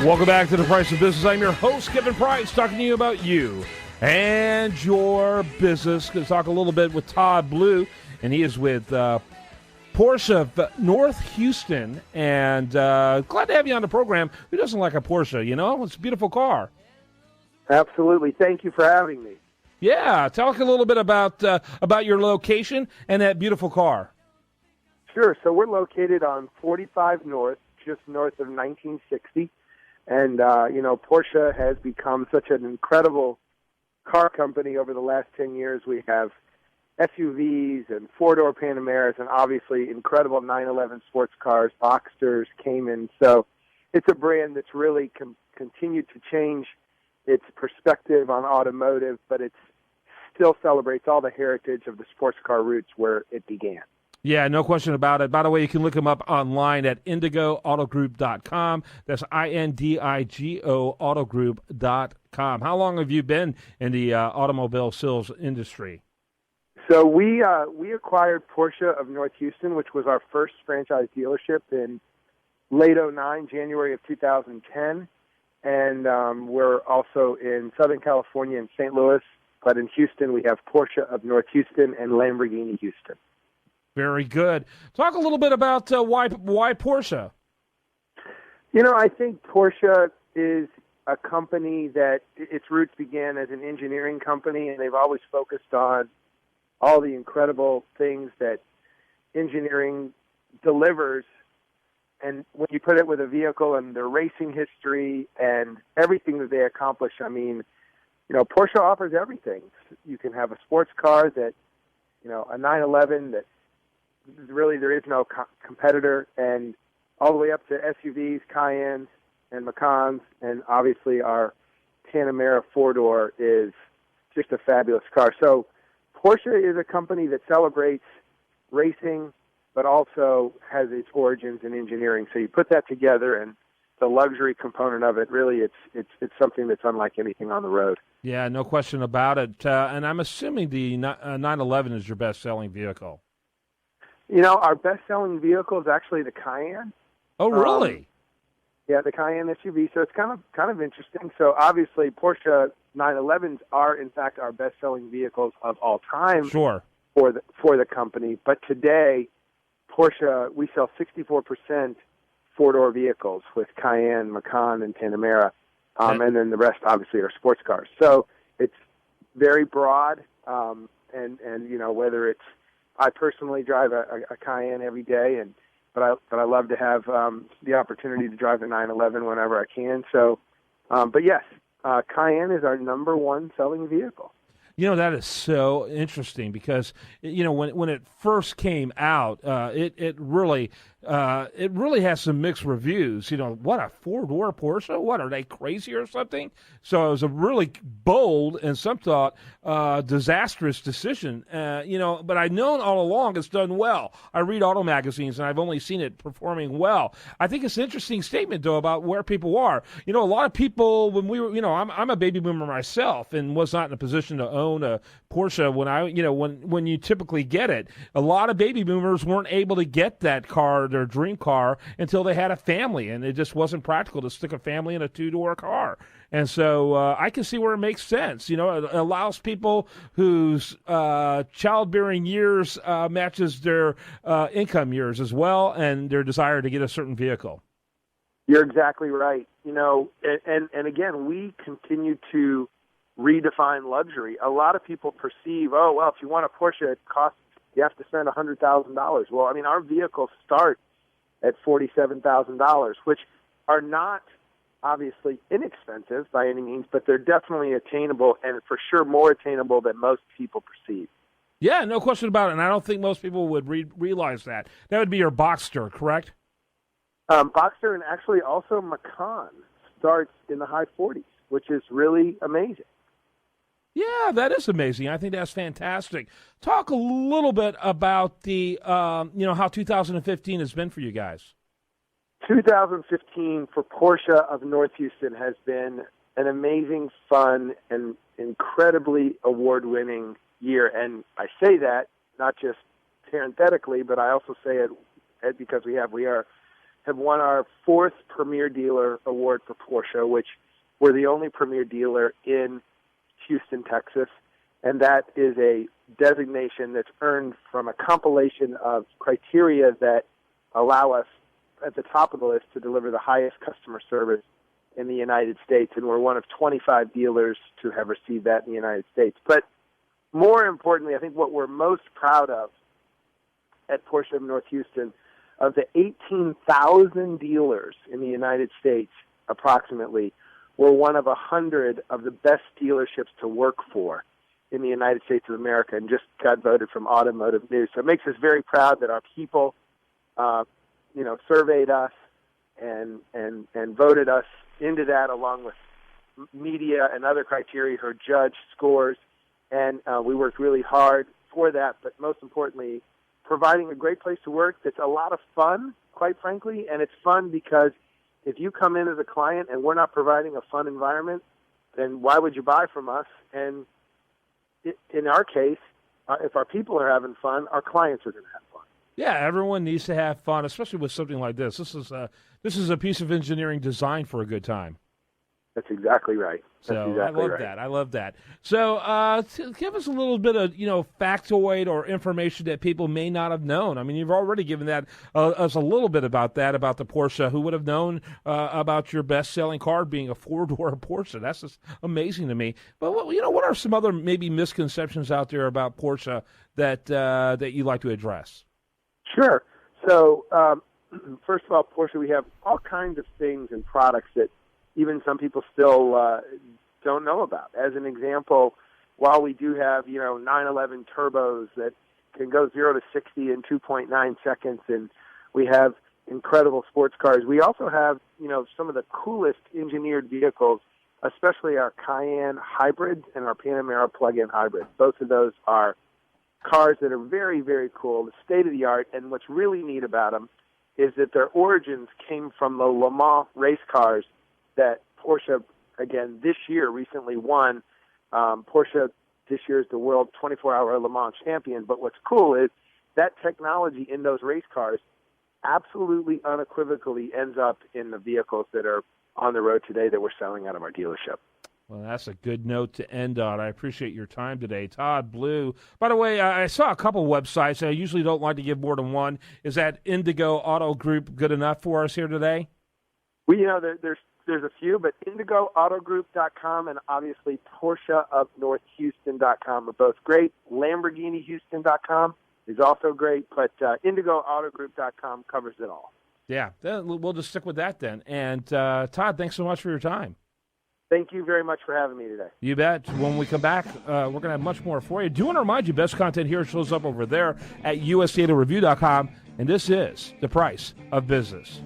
Welcome back to The Price of Business. I'm your host, Kevin Price, talking to you about you and your business. Going to talk a little bit with Todd Blue, and he is with Porsche of North Houston. And glad to have you on the program. Who doesn't like a Porsche, you know? It's a beautiful car. Absolutely. Thank you for having me. Yeah, talk a little bit about your location and that beautiful car. Sure. So we're located on 45 North, just north of 1960. And, Porsche has become such an incredible car company over the last 10 years. We have SUVs and four-door Panameras and obviously incredible 911 sports cars, Boxsters, Caymans. So it's a brand that's really continued to change its perspective on automotive, but it still celebrates all the heritage of the sports car roots where it began. Yeah, no question about it. By the way, you can look them up online at IndigoAutogroup.com. That's INDIGO Autogroup.com. How long have you been in the automobile sales industry? So we acquired Porsche of North Houston, which was our first franchise dealership in late 2009, January of 2010. And we're also in Southern California and St. Louis. But in Houston, we have Porsche of North Houston and Lamborghini Houston. Very good. Talk a little bit about why Porsche. I think Porsche is a company that its roots began as an engineering company, and they've always focused on all the incredible things that engineering delivers. And when you put it with a vehicle and their racing history and everything that they accomplish, Porsche offers everything. You can have a sports car that, a 911 that really there is no competitor, and all the way up to SUVs, Cayennes, and Macans, and obviously our Panamera four-door is just a fabulous car. So Porsche is a company that celebrates racing, but also has its origins in engineering. So you put that together, and the luxury component of it, really, it's something that's unlike anything on the road. Yeah, no question about it. And I'm assuming the 911 is your best-selling vehicle. Our best-selling vehicle is actually the Cayenne. Oh, really? Yeah, the Cayenne SUV. So it's kind of interesting. So obviously, Porsche 911s are, in fact, our best-selling vehicles of all time. Sure. For the company. But today, Porsche, we sell 64% four-door vehicles with Cayenne, Macan, and Panamera, and then the rest, obviously, are sports cars. So it's very broad, and whether it's, I personally drive a Cayenne every day, but I love to have the opportunity to drive the 911 whenever I can. So, but yes, Cayenne is our number one selling vehicle. That is so interesting because, when it first came out, it really has some mixed reviews. What, a four-door Porsche? What, are they crazy or something? So it was a really bold and some thought disastrous decision. But I've known all along it's done well. I read auto magazines, and I've only seen it performing well. I think it's an interesting statement, though, about where people are. A lot of people, when we were, I'm a baby boomer myself and was not in a position to own a Porsche when you typically get it. A lot of baby boomers weren't able to get that car, their dream car, until they had a family, and it just wasn't practical to stick a family in a two-door car. And so I can see where it makes sense. It allows people whose childbearing years matches their income years as well, and their desire to get a certain vehicle. You're exactly right. And again, we continue to redefine luxury. A lot of people perceive, if you want a Porsche, you have to spend $100,000. Well, our vehicles start at $47,000, which are not obviously inexpensive by any means, but they're definitely attainable, and for sure more attainable than most people perceive. Yeah, no question about it, and I don't think most people would realize that. That would be your Boxster, correct? Boxster, and actually also Macan starts in the high 40s, which is really amazing. Yeah, that is amazing. I think that's fantastic. Talk a little bit about the, how 2015 has been for you guys. 2015 for Porsche of North Houston has been an amazing, fun, and incredibly award-winning year. And I say that not just parenthetically, but I also say it because we are have won our 4th Premier Dealer Award for Porsche, which we're the only Premier Dealer in Houston, Texas. And that is a designation that's earned from a compilation of criteria that allow us at the top of the list to deliver the highest customer service in the United States. And we're one of 25 dealers to have received that in the United States. But more importantly, I think what we're most proud of at Porsche of North Houston, of the 18,000 dealers in the United States, approximately, we're one of 100 of the best dealerships to work for in the United States of America, and just got voted from Automotive News. So it makes us very proud that our people, surveyed us and voted us into that, along with media and other criteria for judge scores. And we worked really hard for that, but most importantly, providing a great place to work that's a lot of fun, quite frankly. And it's fun because if you come in as a client and we're not providing a fun environment, then why would you buy from us? And in our case, if our people are having fun, our clients are going to have fun. Yeah, everyone needs to have fun, especially with something like this. This is a piece of engineering designed for a good time. That's exactly right. I love that. So give us a little bit of, factoid or information that people may not have known. I mean, you've already given that us a little bit about the Porsche. Who would have known about your best-selling car being a four-door Porsche? That's just amazing to me. But, what are some other maybe misconceptions out there about Porsche that you'd like to address? Sure. So, first of all, Porsche, we have all kinds of things and products that even some people still don't know about. As an example, while we do have, 911 turbos that can go 0 to 60 in 2.9 seconds, and we have incredible sports cars, we also have, some of the coolest engineered vehicles, especially our Cayenne hybrid and our Panamera plug-in hybrid. Both of those are cars that are very, very cool, the state-of-the-art, and what's really neat about them is that their origins came from the Le Mans race cars that Porsche, again, this year recently won. Porsche this year is the world 24-hour Le Mans champion. But what's cool is that technology in those race cars absolutely unequivocally ends up in the vehicles that are on the road today that we're selling out of our dealership. Well, that's a good note to end on. I appreciate your time today. Todd Blue. By the way, I saw a couple websites. I usually don't like to give more than one. Is that Indigo Auto Group good enough for us here today? Well, there's a few, but IndigoAutoGroup.com and obviously PorscheofNorthHouston.com are both great. LamborghiniHouston.com is also great, but IndigoAutoGroup.com covers it all. Yeah, we'll just stick with that then. And Todd, thanks so much for your time. Thank you very much for having me today. You bet. When we come back, we're going to have much more for you. Do want to remind you, best content here shows up over there at USDataReview.com, and this is The Price of Business.